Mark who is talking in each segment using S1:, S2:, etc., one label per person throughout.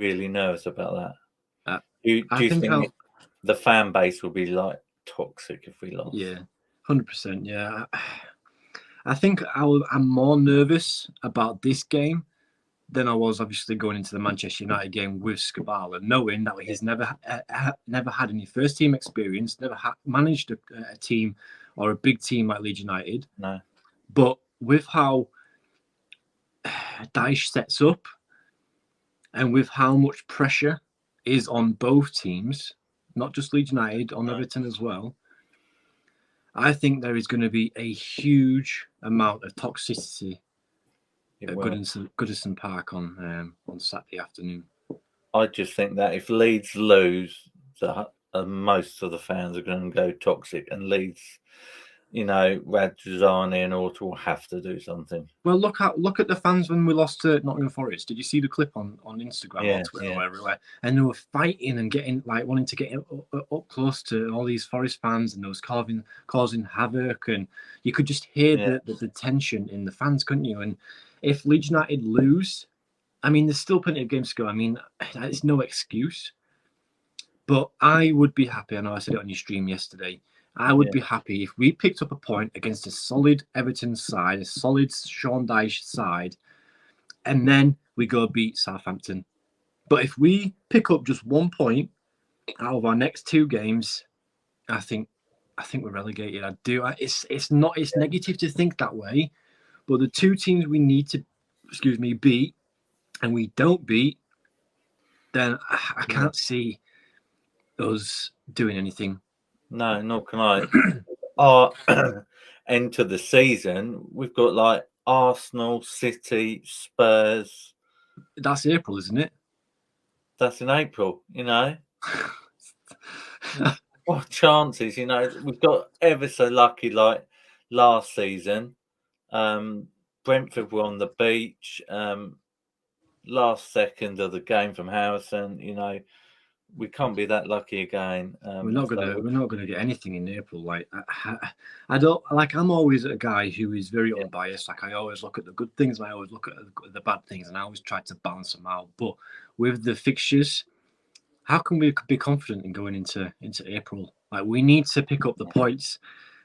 S1: really nervous about that.
S2: Uh,
S1: Do
S2: I
S1: you
S2: think
S1: think the fan base will be like toxic if we lost?
S2: yeah, 100%. Yeah, I think I'm more nervous about this game than I was obviously going into the Manchester United game with Skabala, knowing that he's never had any first team experience, never managed a team or a big team like Leeds United.
S1: No.
S2: But with how Dyche sets up and with how much pressure is on both teams, not just Leeds United, on Everton as well, I think there is going to be a huge amount of toxicity at Goodison Park on Saturday afternoon.
S1: I just think that if Leeds lose, most of the fans are going to go toxic, and Leeds, Radzani and Orta will have to do something.
S2: Well, look at the fans when we lost to Nottingham Forest. Did you see the clip on Instagram or Twitter or everywhere? And they were fighting and getting wanting to get up close to all these Forest fans, and those causing havoc, and you could just hear the tension in the fans, couldn't you? And if Leeds United lose, I mean, there's still plenty of games to go. I mean, it's no excuse. But I would be happy. I know I said it on your stream yesterday. I would be happy if we picked up a point against a solid Everton side, a solid Sean Dyche side, and then we go beat Southampton. But if we pick up just 1 point out of our next 2 games, I think we're relegated. I do. It's negative to think that way, but the 2 teams we need to, beat, and we don't beat, then I can't see us doing anything.
S1: No, nor can I. Our end to the season, we've got like Arsenal, City, Spurs.
S2: That's April, isn't it?
S1: That's in April, What chances, We've got ever so lucky, like last season. Brentford were on the beach. Last second of the game from Harrison, we can't be that lucky again.
S2: We're not gonna get anything in April. Like I don't like. I'm always a guy who is very unbiased. Like I always look at the good things, and I always look at the bad things, and I always try to balance them out. But with the fixtures, how can we be confident in going into April? Like we need to pick up the points,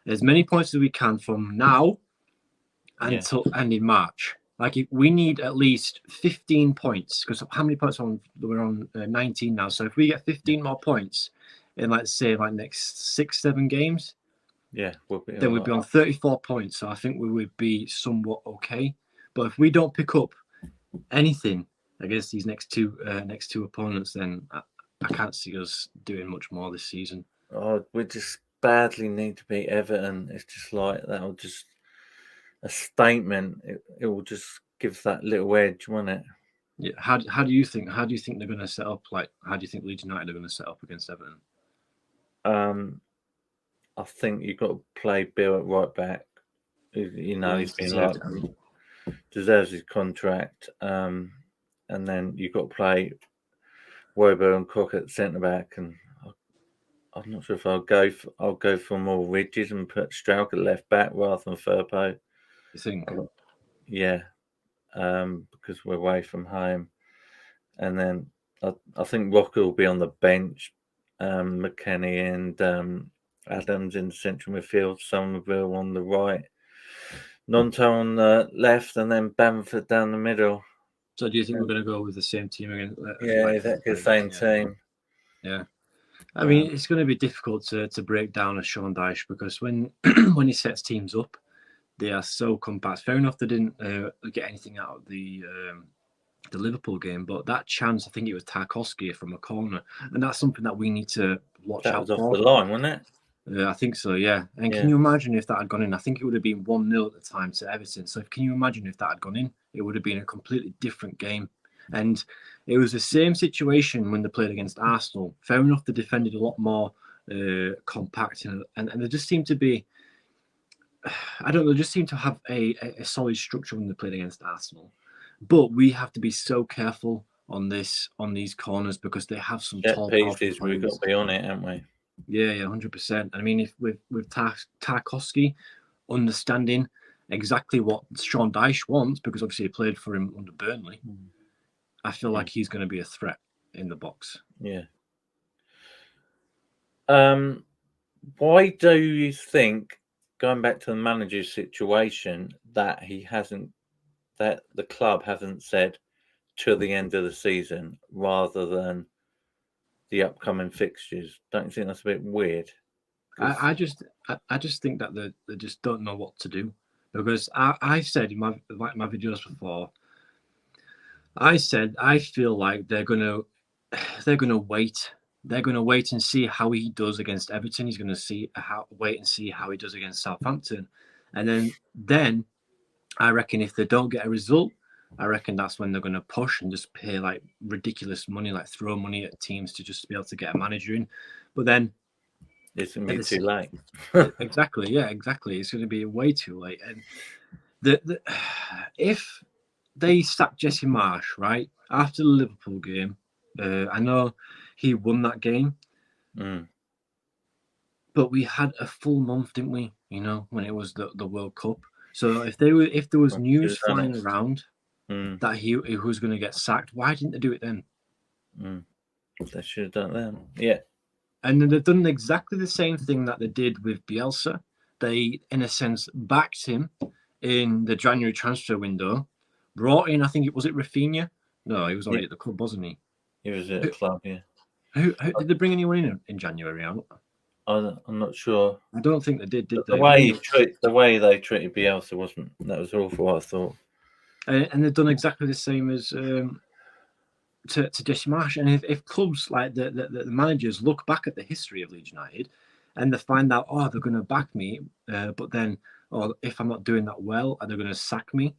S2: as many points as we can from now until end in March. Like we need at least 15 points, because how many points we're on 19 now. So if we get 15 more points in, let's say, like next 6-7 games, then we'd be on 34 points. So I think we would be somewhat okay. But if we don't pick up anything against these next two opponents, then I can't see us doing much more this season.
S1: Oh, we just badly need to beat Everton. It's just like that'll just a statement. It will just give that little edge, won't it?
S2: Yeah. How do you think they're going to set up? Like, how do you think Leeds United are going to set up against Everton?
S1: I think you've got to play Bill at right back. He's been deserves his contract. And then you've got to play Wobo and Cook at centre back, and I'm not sure if I'll go for more ridges and put Strauch at left back rather than Firpo.
S2: You think?
S1: Yeah, because we're away from home, and then I think Rocker will be on the bench, McKennie and Adams in the central midfield, Somerville on the right, Nonto on the left, and then Bamford down the middle.
S2: So do you think we're going to go with the same team again?
S1: Exactly the same team.
S2: Yeah. I mean, it's going to be difficult to break down a Sean Dyche, because when he sets teams up, they are so compact. Fair enough, they didn't get anything out of the Liverpool game, but that chance, I think it was Tarkowski from a corner, and that's something that we need to watch out for.
S1: That was off the line, wasn't it?
S2: Yeah, I think so, yeah. And can you imagine if that had gone in? I think it would have been 1-0 at the time to Everton. So can you imagine if that had gone in? It would have been a completely different game. And it was the same situation when they played against Arsenal. Fair enough, they defended a lot more compact, and they just seem to be, I don't know, they just seem to have a solid structure when they played against Arsenal. But we have to be so careful on these corners, because they have some tall
S1: pieces. We've got to be on it, haven't we?
S2: Yeah, 100%. I mean, if with Tarkowski understanding exactly what Sean Dyche wants, because obviously he played for him under Burnley, I feel like he's going to be a threat. in the box.
S1: Yeah. Why do you think, going back to the manager's situation, that the club hasn't said to the end of the season rather than the upcoming fixtures? Don't you think that's a bit weird?
S2: I just think that they just don't know what to do, because I said in my videos before, I said I feel like they're gonna wait. They're gonna wait and see how he does against Everton. He's gonna wait and see how he does against Southampton, and then I reckon if they don't get a result, I reckon that's when they're gonna push and just pay like ridiculous money, like throw money at teams to just be able to get a manager in. But then
S1: it's gonna be too late.
S2: Exactly, yeah, exactly. It's gonna be way too late. And if they sacked Jesse Marsh right after the Liverpool game, I know he won that game, but we had a full month, didn't we? You know, when it was the World Cup. So if there was news flying around that he was going to get sacked, why didn't they do it then?
S1: They should have done it then. Yeah.
S2: And then they've done exactly the same thing that they did with Bielsa. They, in a sense, backed him in the January transfer window. Brought in, I think it was Rafinha. No, he was already at the club, wasn't he?
S1: He was at the club, yeah.
S2: Who did they bring anyone in January?
S1: I'm not sure.
S2: I don't think they did.
S1: The way they treated Bielsa was awful, I thought.
S2: And they've done exactly the same as to Jesse Marsh. And if clubs like the managers look back at the history of Leeds United and they find out, oh, they're going to back me, but then, if I'm not doing that well, are they going to sack me?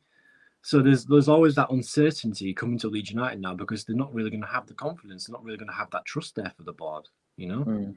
S2: So there's always that uncertainty coming to Leeds United now, because they're not really going to have the confidence. They're not really going to have that trust there for the board, you know?